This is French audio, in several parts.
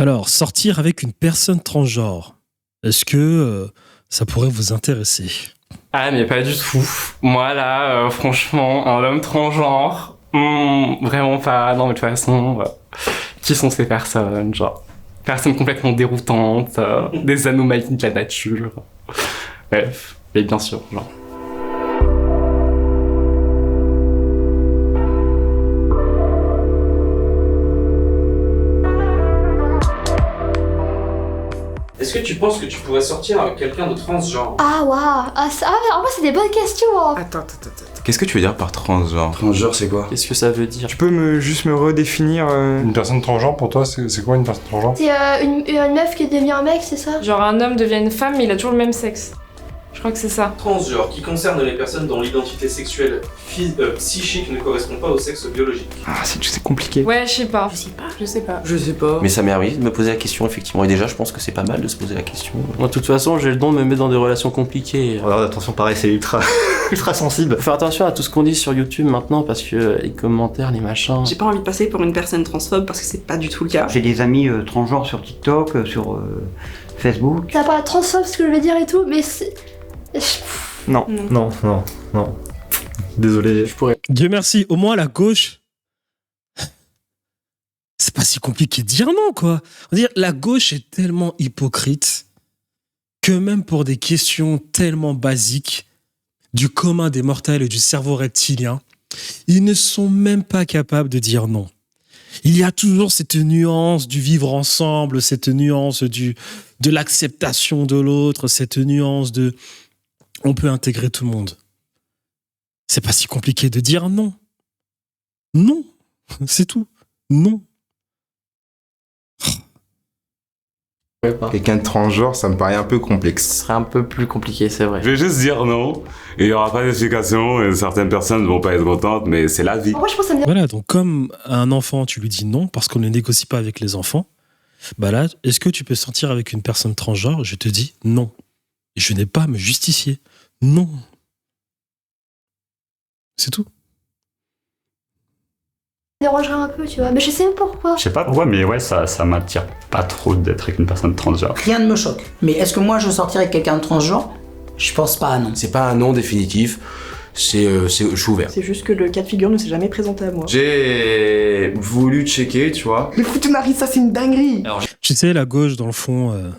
Alors, sortir avec une personne transgenre, est-ce que ça pourrait vous intéresser? Ah, mais pas du tout. Moi, là, franchement, un homme transgenre, vraiment pas. Non, mais de toute façon, qui sont ces personnes? Genre, personnes complètement déroutantes, des anomalies de la nature. Bref, et bien sûr, genre. Est-ce que tu penses que tu pourrais sortir avec quelqu'un de transgenre? Ah, waouh. En vrai, c'est des bonnes questions. Hein. Attends. Qu'est-ce que tu veux dire par transgenre? Transgenre, c'est quoi? Qu'est-ce que ça veut dire? Tu peux juste me redéfinir Une personne transgenre, pour toi, c'est quoi une personne transgenre? C'est une meuf qui devient un mec, c'est ça? Genre un homme devient une femme mais il a toujours le même sexe. Je crois que c'est ça. Transgenre, qui concerne les personnes dont l'identité sexuelle psychique ne correspond pas au sexe biologique. Ah, c'est compliqué. Ouais, je sais pas. Je sais pas. Mais ça m'est arrivé de me poser la question, effectivement. Et déjà, je pense que c'est pas mal de se poser la question. Moi, de toute façon, j'ai le don de me mettre dans des relations compliquées. Alors attention, pareil, c'est ultra, ultra sensible. Faut faire attention à tout ce qu'on dit sur YouTube maintenant parce que les commentaires, les machins. J'ai pas envie de passer pour une personne transphobe parce que c'est pas du tout le cas. J'ai des amis transgenres sur TikTok, sur Facebook. Ça paraît transphobe ce que je veux dire et tout, mais c'est... Non. Désolé. Je pourrais. Dieu merci, au moins la gauche, c'est pas si compliqué de dire non, quoi. On va dire, la gauche est tellement hypocrite que même pour des questions tellement basiques du commun des mortels et du cerveau reptilien, ils ne sont même pas capables de dire non. Il y a toujours cette nuance du vivre ensemble, cette nuance de l'acceptation de l'autre, cette nuance de on peut intégrer tout le monde. C'est pas si compliqué de dire non. Non, c'est tout. Non. Quelqu'un de transgenre, ça me paraît un peu complexe. Ce serait un peu plus compliqué, c'est vrai. Je vais juste dire non, et il n'y aura pas d'explication, et certaines personnes ne vont pas être contentes, mais c'est la vie. En vrai, je pense que ça me... Voilà, donc comme à un enfant, tu lui dis non, parce qu'on ne négocie pas avec les enfants, bah là, est-ce que tu peux sortir avec une personne transgenre? Je te dis non. Et je n'ai pas à me justifier. Non. C'est tout. Ça me dérangerait un peu, tu vois. Mais je sais même pourquoi. Je sais pas pourquoi, mais ouais, ça m'attire pas trop d'être avec une personne transgenre. Rien ne me choque. Mais est-ce que moi je sortirais avec quelqu'un de transgenre? Je pense pas à non. C'est pas un non définitif, je suis ouvert. C'est juste que le cas de figure ne s'est jamais présenté à moi. J'ai voulu checker, tu vois. Mais Foutenari, ça c'est une dinguerie. Alors, Tu sais, la gauche, dans le fond,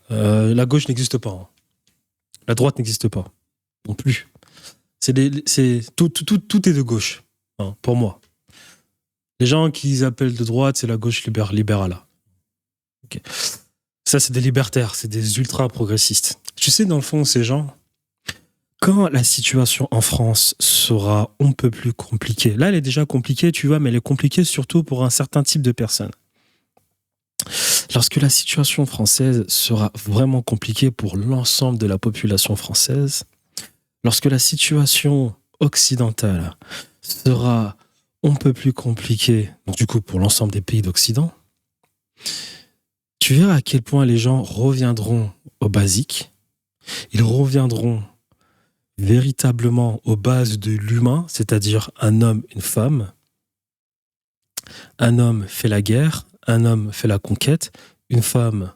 la gauche n'existe pas. Hein. La droite n'existe pas. Non plus. Tout est de gauche, hein, pour moi. Les gens qui appellent de droite, c'est la gauche libérale. Okay. Ça, c'est des libertaires, c'est des ultra-progressistes. Tu sais, dans le fond, ces gens, quand la situation en France sera un peu plus compliquée, là, elle est déjà compliquée, tu vois, mais elle est compliquée surtout pour un certain type de personnes. Lorsque la situation française sera vraiment compliquée pour l'ensemble de la population française, lorsque la situation occidentale sera un peu plus compliquée, donc du coup pour l'ensemble des pays d'Occident, tu verras à quel point les gens reviendront au basique, ils reviendront véritablement aux bases de l'humain, c'est-à-dire un homme, une femme. Un homme fait la guerre, un homme fait la conquête, une femme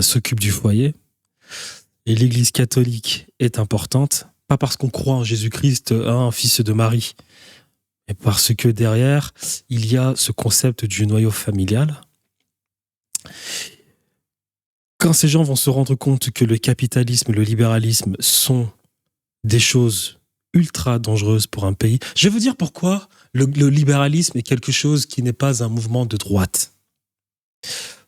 s'occupe du foyer. Et l'Église catholique est importante, pas parce qu'on croit en Jésus-Christ, un fils de Marie, mais parce que derrière, il y a ce concept du noyau familial. Quand ces gens vont se rendre compte que le capitalisme et le libéralisme sont des choses ultra dangereuses pour un pays, je vais vous dire pourquoi le libéralisme est quelque chose qui n'est pas un mouvement de droite.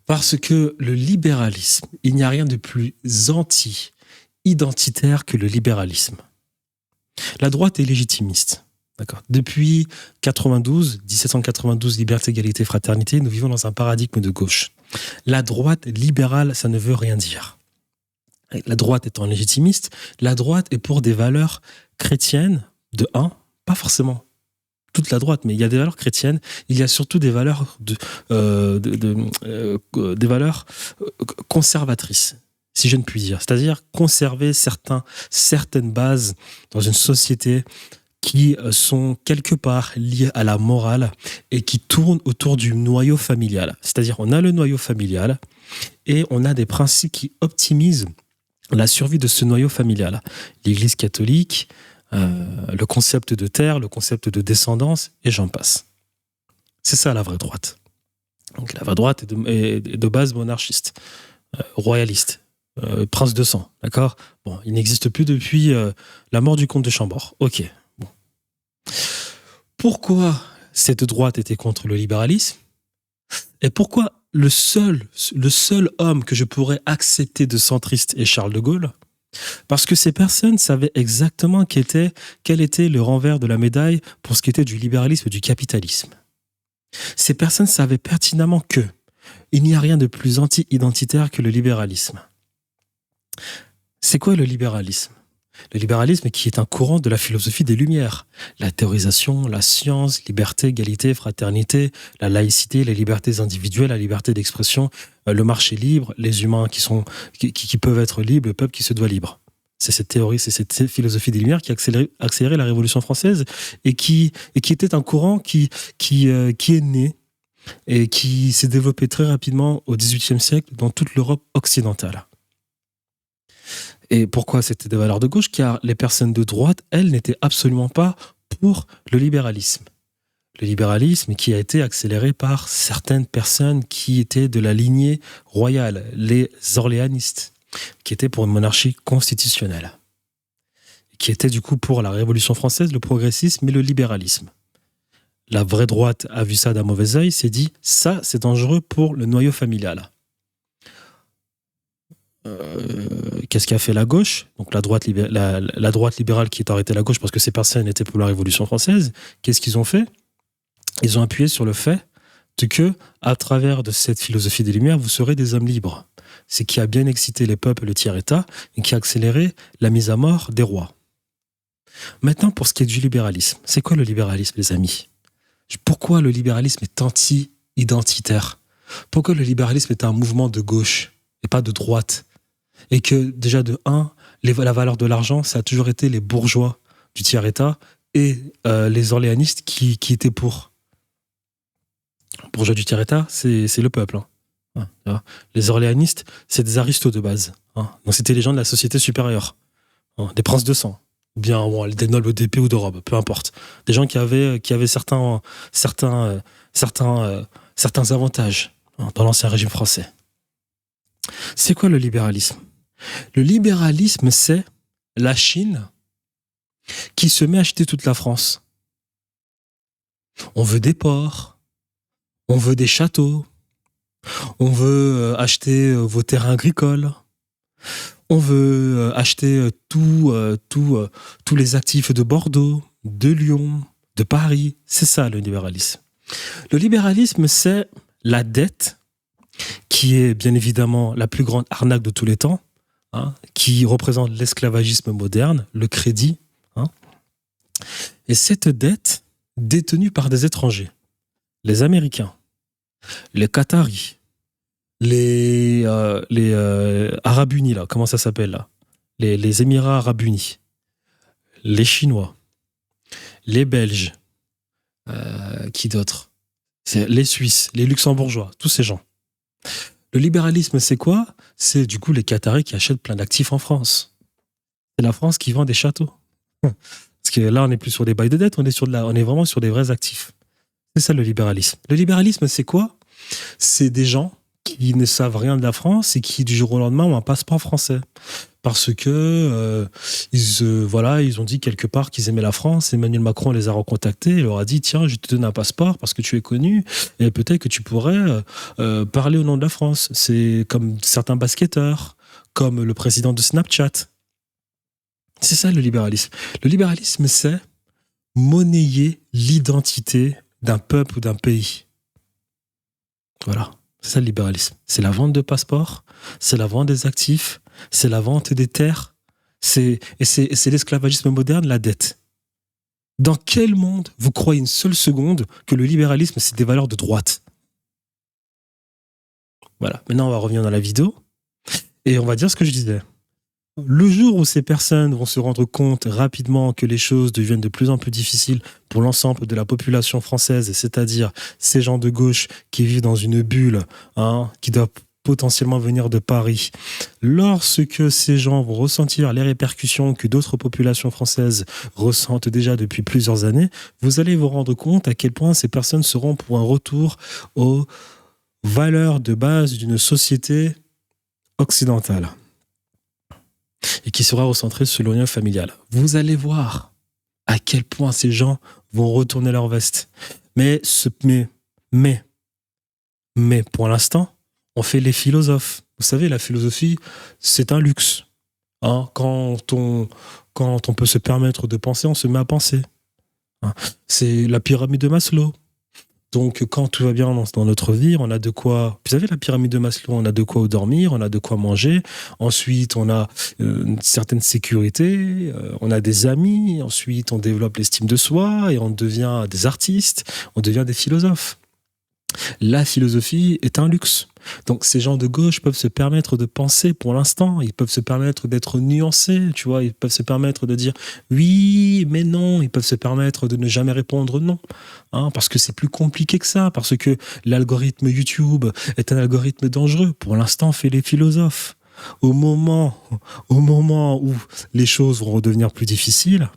Parce que le libéralisme, il n'y a rien de plus anti-identitaire que le libéralisme. La droite est légitimiste. D'accord. Depuis 1792, liberté, égalité, fraternité, nous vivons dans un paradigme de gauche. La droite libérale, ça ne veut rien dire. La droite étant légitimiste, la droite est pour des valeurs chrétiennes, de un, pas forcément toute la droite, mais il y a des valeurs chrétiennes, il y a surtout des valeurs des valeurs conservatrices, si je ne puis dire. C'est-à-dire conserver certaines bases dans une société qui sont quelque part liées à la morale et qui tournent autour du noyau familial. C'est-à-dire, on a le noyau familial et on a des principes qui optimisent la survie de ce noyau familial. L'Église catholique, le concept de terre, le concept de descendance, et j'en passe. C'est ça la vraie droite. Donc la vraie droite est de base monarchiste, royaliste, prince de sang, d'accord ? Bon, il n'existe plus depuis la mort du comte de Chambord. Ok. Bon. Pourquoi cette droite était contre le libéralisme ? Et pourquoi le seul homme que je pourrais accepter de centriste est Charles de Gaulle ? Parce que ces personnes savaient exactement quel était le renvers de la médaille pour ce qui était du libéralisme et du capitalisme. Ces personnes savaient pertinemment il n'y a rien de plus anti-identitaire que le libéralisme. C'est quoi le libéralisme ? Le libéralisme qui est un courant de la philosophie des Lumières. La théorisation, la science, liberté, égalité, fraternité, la laïcité, les libertés individuelles, la liberté d'expression, le marché libre, les humains qui peuvent être libres, le peuple qui se doit libre. C'est cette théorie, c'est cette philosophie des Lumières qui a accéléré la Révolution française et qui était un courant qui est né et qui s'est développé très rapidement au XVIIIe siècle dans toute l'Europe occidentale. Et pourquoi c'était des valeurs de gauche ? Car les personnes de droite, elles, n'étaient absolument pas pour le libéralisme. Le libéralisme qui a été accéléré par certaines personnes qui étaient de la lignée royale, les orléanistes, qui étaient pour une monarchie constitutionnelle, qui étaient du coup pour la Révolution française, le progressisme et le libéralisme. La vraie droite a vu ça d'un mauvais œil, s'est dit, ça c'est dangereux pour le noyau familial. Qu'est-ce qu'a fait la gauche ? Donc la droite libérale qui est arrêtée la gauche parce que ces personnes étaient pour la Révolution française. Qu'est-ce qu'ils ont fait ? Ils ont appuyé sur le fait que, à travers de cette philosophie des Lumières, vous serez des hommes libres. C'est qui a bien excité les peuples, le tiers-État, et qui a accéléré la mise à mort des rois. Maintenant, pour ce qui est du libéralisme, c'est quoi le libéralisme, les amis ? Pourquoi le libéralisme est anti-identitaire ? Pourquoi le libéralisme est un mouvement de gauche et pas de droite ? Et que déjà de la valeur de l'argent, ça a toujours été les bourgeois du tiers-État et les orléanistes qui étaient pour. Bourgeois du tiers-État, c'est le peuple. Les orléanistes, c'est des aristos de base. Donc c'était les gens de la société supérieure, des princes de sang, ou bien des nobles d'épée ou de robe, peu importe. Des gens qui avaient certains avantages dans l'ancien régime français. C'est quoi le libéralisme ? Le libéralisme, c'est la Chine qui se met à acheter toute la France. On veut des ports, on veut des châteaux, on veut acheter vos terrains agricoles, on veut acheter tous les actifs de Bordeaux, de Lyon, de Paris. C'est ça le libéralisme. Le libéralisme, c'est la dette qui est bien évidemment la plus grande arnaque de tous les temps, qui représente l'esclavagisme moderne, le crédit. Et cette dette détenue par des étrangers, les Américains, les Qataris, les Arabes Unis, là, comment ça s'appelle là ? Les Émirats Arabes Unis, les Chinois, les Belges, qui d'autres ? Les Suisses, les Luxembourgeois, tous ces gens. Le libéralisme, c'est quoi ? C'est du coup les Qataris qui achètent plein d'actifs en France. C'est la France qui vend des châteaux. Parce que là, on n'est plus sur des bails de dette, on est vraiment sur des vrais actifs. C'est ça le libéralisme. Le libéralisme, c'est quoi ? C'est des gens qui ne savent rien de la France et qui, du jour au lendemain, ont un passeport français. Parce que ils ont dit quelque part qu'ils aimaient la France. Emmanuel Macron les a recontactés et leur a dit « Tiens, je te donne un passeport parce que tu es connu et peut-être que tu pourrais parler au nom de la France. » C'est comme certains basketteurs, comme le président de Snapchat. C'est ça le libéralisme. Le libéralisme, c'est monnayer l'identité d'un peuple ou d'un pays. Voilà, c'est ça le libéralisme. C'est la vente de passeports, c'est la vente des actifs, c'est la vente des terres, c'est l'esclavagisme moderne, la dette. Dans quel monde vous croyez une seule seconde que le libéralisme, c'est des valeurs de droite ? Voilà, maintenant on va revenir dans la vidéo et on va dire ce que je disais. Le jour où ces personnes vont se rendre compte rapidement que les choses deviennent de plus en plus difficiles pour l'ensemble de la population française, c'est-à-dire ces gens de gauche qui vivent dans une bulle, qui doivent potentiellement venir de Paris, lorsque ces gens vont ressentir les répercussions que d'autres populations françaises ressentent déjà depuis plusieurs années, vous allez vous rendre compte à quel point ces personnes seront pour un retour aux valeurs de base d'une société occidentale et qui sera recentrée sur l'union familiale. Vous allez voir à quel point ces gens vont retourner leur veste. Mais pour l'instant, on fait les philosophes. Vous savez, la philosophie, c'est un luxe. Quand on peut se permettre de penser, on se met à penser. C'est la pyramide de Maslow. Donc, quand tout va bien dans notre vie, on a de quoi... Vous savez, la pyramide de Maslow, on a de quoi dormir, on a de quoi manger. Ensuite, on a une certaine sécurité, on a des amis. Ensuite, on développe l'estime de soi et on devient des artistes, on devient des philosophes. La philosophie est un luxe. Donc, ces gens de gauche peuvent se permettre de penser pour l'instant. Ils peuvent se permettre d'être nuancés, tu vois. Ils peuvent se permettre de dire oui, mais non. Ils peuvent se permettre de ne jamais répondre non. Parce que c'est plus compliqué que ça. Parce que l'algorithme YouTube est un algorithme dangereux. Pour l'instant, fait les philosophes. Au moment où les choses vont redevenir plus difficiles,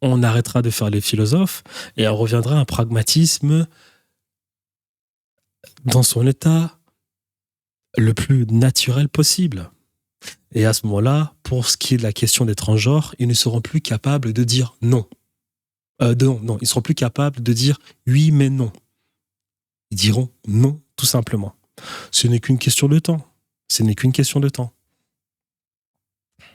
on arrêtera de faire les philosophes et on reviendra à un pragmatisme dans son état le plus naturel possible. Et à ce moment-là, pour ce qui est de la question des transgenres, ils ne seront plus capables de dire non. Non, ils seront plus capables de dire oui, mais non. Ils diront non, tout simplement. Ce n'est qu'une question de temps. Ce n'est qu'une question de temps.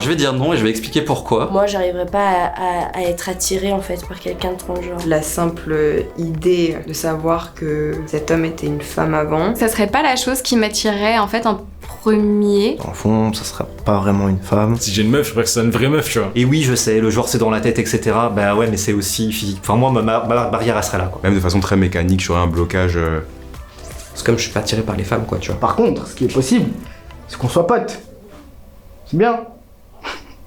Je vais dire non et je vais expliquer pourquoi. Moi, j'arriverais pas à être attirée en fait par quelqu'un de transgenre. La simple idée de savoir que cet homme était une femme avant. Ça serait pas la chose qui m'attirerait en fait en premier. Dans le fond, ça sera pas vraiment une femme. Si j'ai une meuf, je préfère que ce soit une vraie meuf, tu vois. Et oui, je sais, le genre c'est dans la tête, etc. Bah ouais, mais c'est aussi physique. Enfin, moi, ma barrière, elle serait là, quoi. Même de façon très mécanique, j'aurais un blocage. C'est comme je suis pas attiré par les femmes, quoi, tu vois. Par contre, ce qui est possible, c'est qu'on soit potes. C'est bien.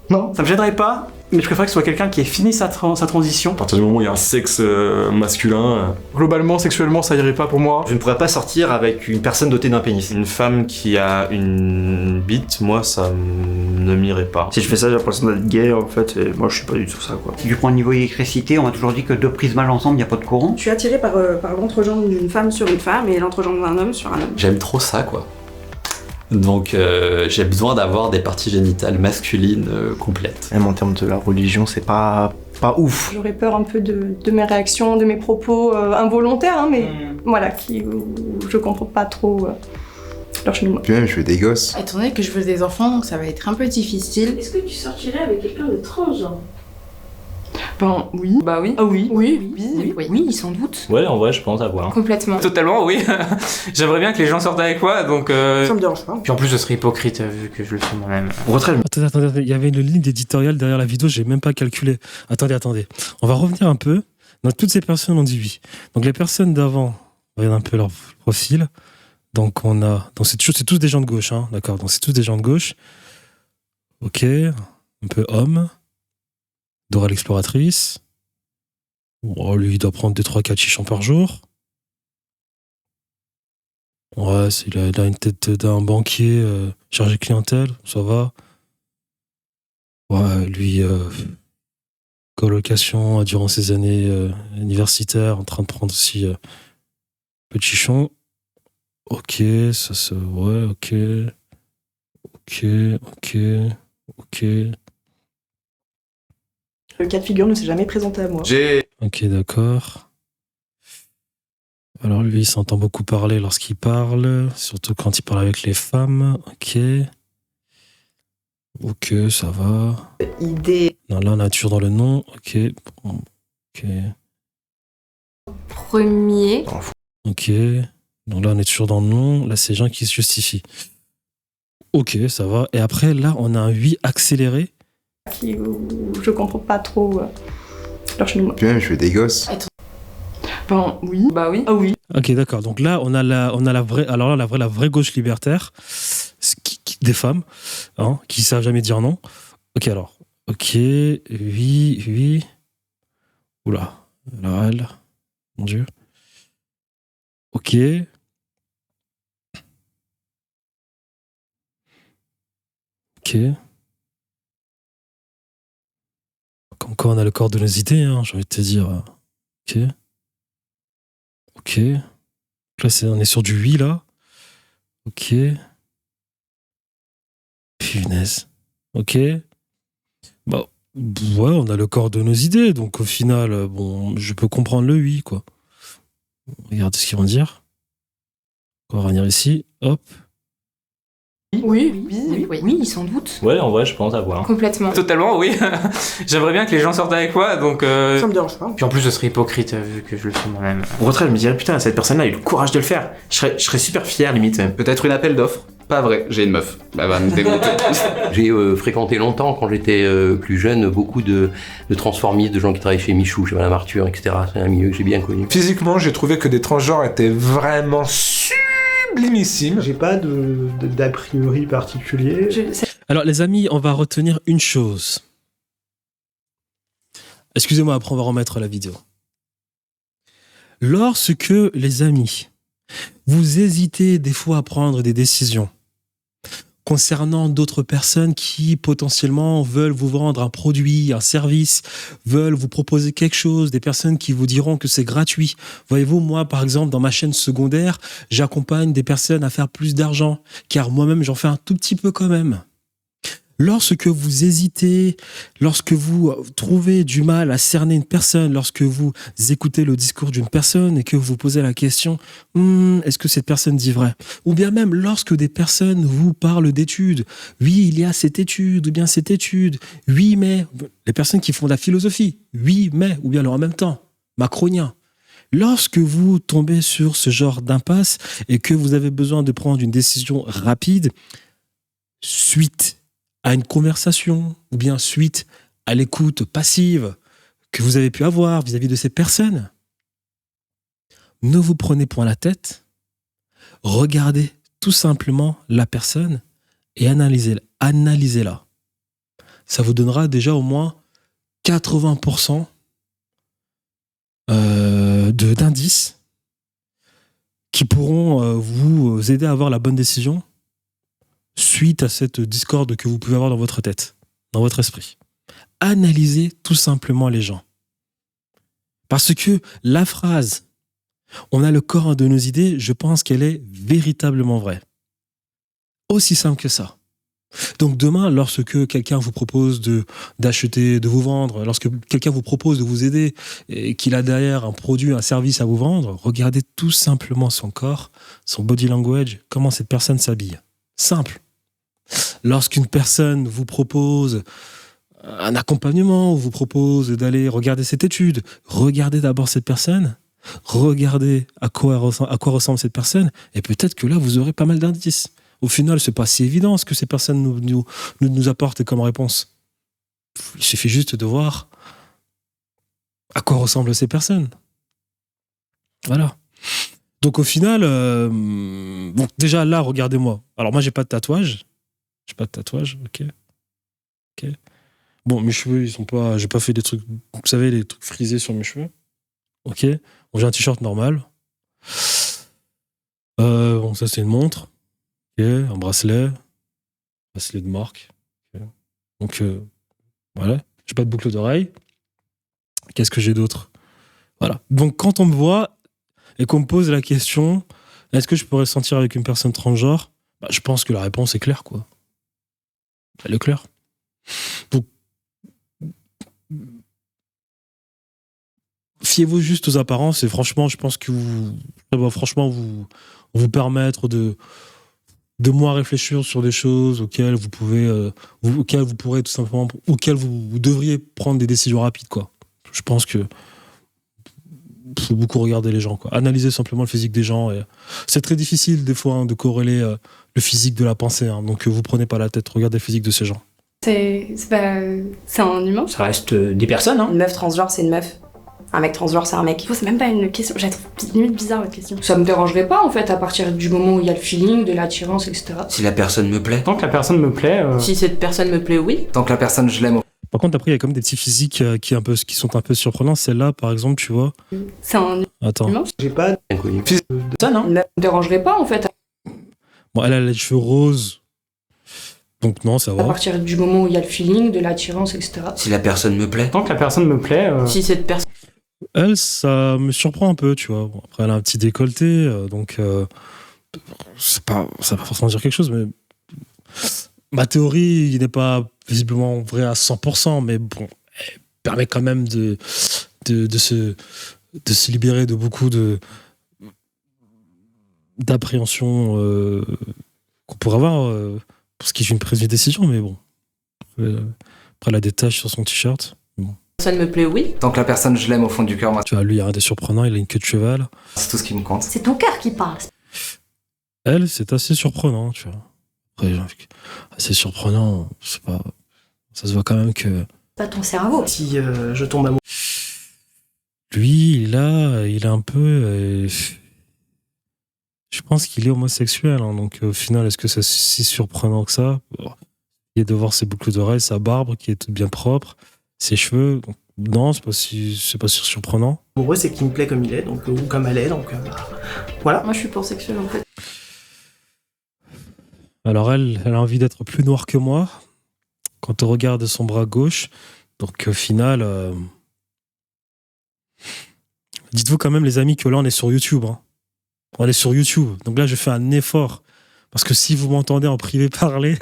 Non, ça me gênerait pas, mais je préfère que ce soit quelqu'un qui ait fini sa transition. À partir du moment où il y a un sexe masculin... Globalement, sexuellement, ça irait pas pour moi. Je ne pourrais pas sortir avec une personne dotée d'un pénis. Une femme qui a une bite, moi, ça ne m'irait pas. Si je fais ça, j'ai l'impression d'être gay, en fait, et moi, je suis pas du tout ça, quoi. Si tu prends le niveau électricité, on m'a toujours dit que deux prises mal ensemble, il n'y a pas de courant. Je suis attirée par l'entrejambe d'une femme sur une femme et l'entrejambe d'un homme sur un homme. J'aime trop ça, quoi. Donc j'ai besoin d'avoir des parties génitales masculines complètes. Même en termes de la religion, c'est pas ouf. J'aurais peur un peu de mes réactions, de mes propos involontaires, mais voilà, où je comprends pas trop leur cheminement. Puis même, je veux des gosses. Étant donné que je veux des enfants, donc ça va être un peu difficile. Est-ce que tu sortirais avec quelqu'un de transgenre? Ben oui. Bah oui. Ah oui. Oui, sans doute. Ouais, en vrai, je pense avoir. Complètement. Totalement, oui. J'aimerais bien que les gens sortent avec moi, donc... Ça me dérange pas. Puis en plus, je serais hypocrite vu que je le fais moi-même. Attendez, il y avait une ligne d'éditorial derrière la vidéo, j'ai même pas calculé. Attendez. On va revenir un peu. Donc toutes ces personnes ont dit oui. Donc les personnes d'avant, regarde un peu leur profil. Donc c'est tous des gens de gauche, hein, d'accord. Donc c'est tous des gens de gauche. Ok, un peu homme. Dora l'exploratrice. Oh, lui, il doit prendre 2-3-4 chichons par jour. Ouais, il a une tête d'un banquier chargé clientèle, ça va. Ouais, lui, colocation durant ses années universitaires, en train de prendre aussi peu de chichons. Ok, ça se... Ouais, ok. Le cas de figure ne s'est jamais présenté à moi. Ok, d'accord. Alors lui, il s'entend beaucoup parler lorsqu'il parle, surtout quand il parle avec les femmes. Ok, ça va. Idée. Non, là, on a toujours dans le nom. Ok. Premier. Ok. Donc là, on est toujours dans le nom. Là, c'est les gens qui se justifient. Ok, ça va. Et après, là, on a un oui accéléré. Où je comprends pas trop leur cheminement. Puis même, je veux des gosses. Ben oui. Bah oui. Ah oui. Ok, d'accord. Donc là, on a la vraie gauche libertaire. des femmes, hein, qui savent jamais dire non. Ok, alors. Ok, oui. Oula, là, mon Dieu. Ok. Ok. Comme quoi on a le corps de nos idées, hein, j'ai envie de te dire. Ok. Ok. Là, on est sur du oui, là. Ok. Punaise. Ok. Bah, ouais, on a le corps de nos idées, donc au final, bon, je peux comprendre le oui, quoi. Regardez ce qu'ils vont dire. On va revenir ici. Hop. Oui, sans doute. Ouais, en vrai, je pense avoir. Complètement. Totalement, oui. J'aimerais bien que les gens sortent avec moi, donc... Ça me dérange pas. Puis en plus, ce serait hypocrite, vu que je le fais moi-même. Au contraire, je me dirais, putain, cette personne-là a eu le courage de le faire. Je serais super fier, limite. Peut-être une appel d'offres. Pas vrai, j'ai une meuf. Elle va me démonter. J'ai fréquenté longtemps, quand j'étais plus jeune, beaucoup de transformistes, de gens qui travaillent chez Michou, chez Madame Arthur, etc. C'est un milieu que j'ai bien connu. Physiquement, j'ai trouvé que des transgenres étaient vraiment sublimissimes. J'ai pas d'a priori particulier. Alors les amis, on va retenir une chose. Excusez-moi, après on va remettre la vidéo. Lorsque, les amis, vous hésitez des fois à prendre des décisions concernant d'autres personnes qui potentiellement veulent vous vendre un produit, un service, veulent vous proposer quelque chose, des personnes qui vous diront que c'est gratuit. Voyez-vous, moi, par exemple, dans ma chaîne secondaire, j'accompagne des personnes à faire plus d'argent, car moi-même, j'en fais un tout petit peu quand même. Lorsque vous hésitez, lorsque vous trouvez du mal à cerner une personne, lorsque vous écoutez le discours d'une personne et que vous posez la question « est-ce que cette personne dit vrai ?» Ou bien même lorsque des personnes vous parlent d'études. « Oui, il y a cette étude, ou bien cette étude. Oui, mais... » Les personnes qui font de la philosophie. « Oui, mais... » Ou bien alors en même temps. Macronien. Lorsque vous tombez sur ce genre d'impasse et que vous avez besoin de prendre une décision rapide, suite à une conversation ou bien suite à l'écoute passive que vous avez pu avoir vis-à-vis de ces personnes, ne vous prenez point la tête, regardez tout simplement la personne et analysez-la. Ça vous donnera déjà au moins 80% d'indices qui pourront vous aider à avoir la bonne décision suite à cette discorde que vous pouvez avoir dans votre tête, dans votre esprit. Analysez tout simplement les gens. Parce que la phrase « on a le corps de nos idées », je pense qu'elle est véritablement vraie. Aussi simple que ça. Donc demain, lorsque quelqu'un vous propose d'acheter, de vous vendre, lorsque quelqu'un vous propose de vous aider et qu'il a derrière un produit, un service à vous vendre, regardez tout simplement son corps, son body language, comment cette personne s'habille. Simple. Lorsqu'une personne vous propose un accompagnement, ou vous propose d'aller regarder cette étude, regardez d'abord cette personne, regardez à quoi ressemble cette personne, et peut-être que là, vous aurez pas mal d'indices. Au final, c'est pas si évident ce que ces personnes nous apportent comme réponse. Il suffit juste de voir à quoi ressemblent ces personnes. Voilà. Donc au final, bon, déjà là, regardez-moi. Alors moi, j'ai pas de tatouage. Ok. Bon, mes cheveux, ils sont pas... J'ai pas fait des trucs... Vous savez, les trucs frisés sur mes cheveux. Ok. Bon, j'ai un t-shirt normal. Bon, ça, c'est une montre. Ok. Un bracelet. Bracelet de marque. Okay. Donc, voilà. J'ai pas de boucle d'oreille. Qu'est-ce que j'ai d'autre? Voilà. Donc, quand on me voit et qu'on me pose la question, est-ce que je pourrais sortir avec une personne transgenre? Bah, je pense que la réponse est claire, quoi. Elle est claire. Donc, fiez-vous juste aux apparences et franchement, je pense que ça va franchement vous permettre de moins réfléchir sur des choses auxquelles vous pourrez tout simplement, auxquelles vous devriez prendre des décisions rapides, quoi. Je pense que faut beaucoup regarder les gens, quoi. Analyser simplement le physique des gens. Et c'est très difficile des fois de corréler le physique de la pensée. Donc vous prenez pas la tête, regardez le physique de ces gens. C'est un humain. Ça reste des personnes, hein. Une meuf transgenre, c'est une meuf. Un mec transgenre, c'est un mec. C'est même pas une question, je la trouve limite bizarre votre question. Ça me dérangerait pas en fait à partir du moment où il y a le feeling, de l'attirance, etc. Si la personne me plaît. Tant que la personne me plaît. Si cette personne me plaît, oui. Tant que la personne, je l'aime. Par contre, après, il y a comme des petits physiques qui sont un peu surprenants. Celle-là, par exemple, tu vois. C'est un Attends. humain. J'ai pas Inconnu. ça, non. Ça me dérangerait pas en fait. Bon, elle a les cheveux roses. Donc non, ça À va. partir du moment où il y a le feeling, de l'attirance, etc. Si la personne me plaît. Tant que la personne me plaît. Si cette personne. Elle, ça me surprend un peu, tu vois. Bon, après, elle a un petit décolleté, donc ça va pas forcément dire quelque chose, mais ma théorie, il n'est pas visiblement vrai à 100%, mais bon, elle permet quand même de se libérer de beaucoup d'appréhension qu'on pourrait avoir pour ce qui est une prise de décision, mais bon. Après, elle a des taches sur son t-shirt. Bon. Personne me plaît, oui. Tant que la personne, je l'aime au fond du cœur, moi. Tu vois, lui, il y a un des surprenants, il a une queue de cheval. C'est tout ce qui me compte. C'est ton cœur qui parle. Elle, c'est assez surprenant, tu vois. Après, assez surprenant, c'est pas. Ça se voit quand même que. Pas ton cerveau. Si je tombe amoureux. Lui, il est un peu. Je pense qu'il est homosexuel, hein, donc au final, est-ce que c'est si surprenant que ça? Il est de voir ses boucles d'oreilles, sa barbe qui est toute bien propre, ses cheveux. Donc, non, c'est pas si surprenant. Amoureux, c'est qu'il me plaît comme il est, donc ou comme elle est, donc voilà. Moi je suis pansexuelle en fait. Alors elle a envie d'être plus noire que moi quand on regarde son bras gauche. Donc au final, dites-vous quand même les amis que là on est sur YouTube. Hein. On est sur YouTube. Donc là je fais un effort. Parce que si vous m'entendez en privé parler...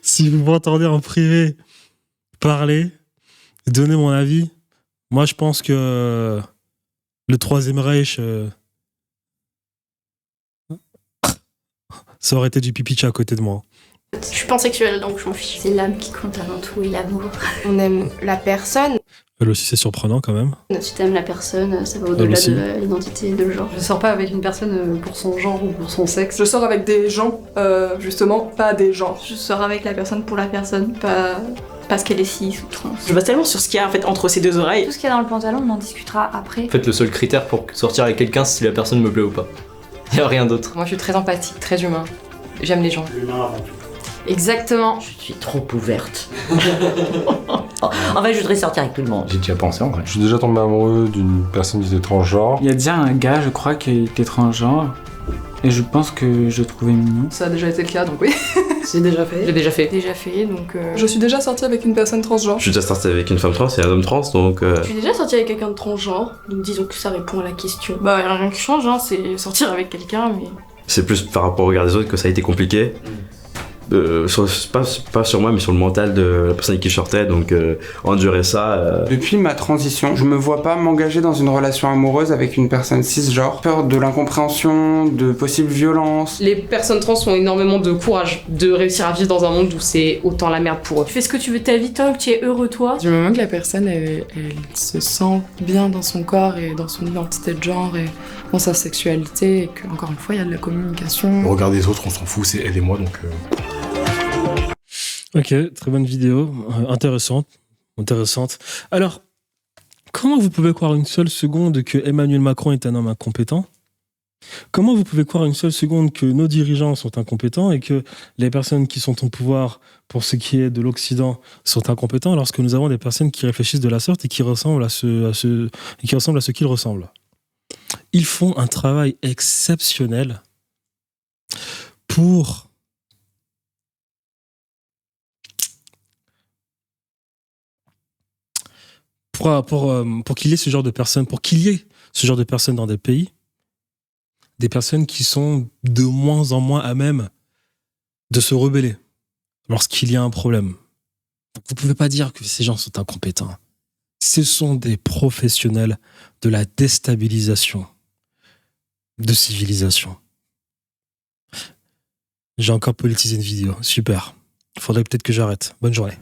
si vous m'entendez en privé parler, donner mon avis, moi je pense que le Troisième Reich... ça aurait été du pipicha à côté de moi. Je suis pansexuelle donc je m'en fiche. C'est l'âme qui compte avant tout et l'amour. On aime la personne. Elle aussi, c'est surprenant quand même. Si t'aimes la personne, ça va au-delà de l'identité et de genre. Je sors pas avec une personne pour son genre ou pour son sexe. Je sors avec des gens, justement, pas des genres. Je sors avec la personne pour la personne, pas parce qu'elle est cis ou trans. Je base tellement sur ce qu'il y a en fait entre ces deux oreilles. Tout ce qu'il y a dans le pantalon, on en discutera après. En fait, le seul critère pour sortir avec quelqu'un, c'est si la personne me plaît ou pas. Y a rien d'autre. Moi je suis très empathique, très humain. J'aime les gens. L'humain avant tout. Exactement. Je suis trop ouverte. En fait, je voudrais sortir avec tout le monde. J'ai déjà pensé en vrai. Je suis déjà tombé amoureux d'une personne qui était transgenre. Il y a déjà un gars, je crois, qui était transgenre. Et je pense que je le trouvais mignon. Ça a déjà été le cas, donc oui. C'est déjà fait. J'ai déjà fait. Déjà fait, donc... Je suis déjà sortie avec une personne transgenre. Je suis déjà sortie avec une femme trans et un homme trans, donc... Je suis déjà sortie avec quelqu'un de transgenre, donc disons que ça répond à la question. Bah, y a rien qui change, hein, c'est sortir avec quelqu'un, mais... C'est plus par rapport au regard des autres que ça a été compliqué. Pas sur moi mais sur le mental de la personne avec qui je sortais, donc endurer ça. Depuis ma transition, je me vois pas m'engager dans une relation amoureuse avec une personne cisgenre. Peur de l'incompréhension, de possibles violences. Les personnes trans ont énormément de courage de réussir à vivre dans un monde où c'est autant la merde pour eux. Tu fais ce que tu veux de ta vie tant que tu es heureux toi. Du moment que la personne elle se sent bien dans son corps et dans son identité de genre et dans sa sexualité et que encore une fois il y a de la communication. Le regard des autres, on s'en fout, c'est elle et moi donc. Ok, très bonne vidéo, intéressante. Alors, comment vous pouvez croire une seule seconde que Emmanuel Macron est un homme incompétent? Comment vous pouvez croire une seule seconde que nos dirigeants sont incompétents et que les personnes qui sont au pouvoir pour ce qui est de l'Occident sont incompétents lorsque nous avons des personnes qui réfléchissent de la sorte et qui ressemblent à ce qu'ils ressemblent? Ils font un travail exceptionnel pour qu'il y ait ce genre de personnes, pour qu'il y ait ce genre de personnes dans des pays, des personnes qui sont de moins en moins à même de se rebeller lorsqu'il y a un problème. Vous ne pouvez pas dire que ces gens sont incompétents. Ce sont des professionnels de la déstabilisation de civilisation. J'ai encore politisé une vidéo. Super. Il faudrait peut-être que j'arrête. Bonne journée.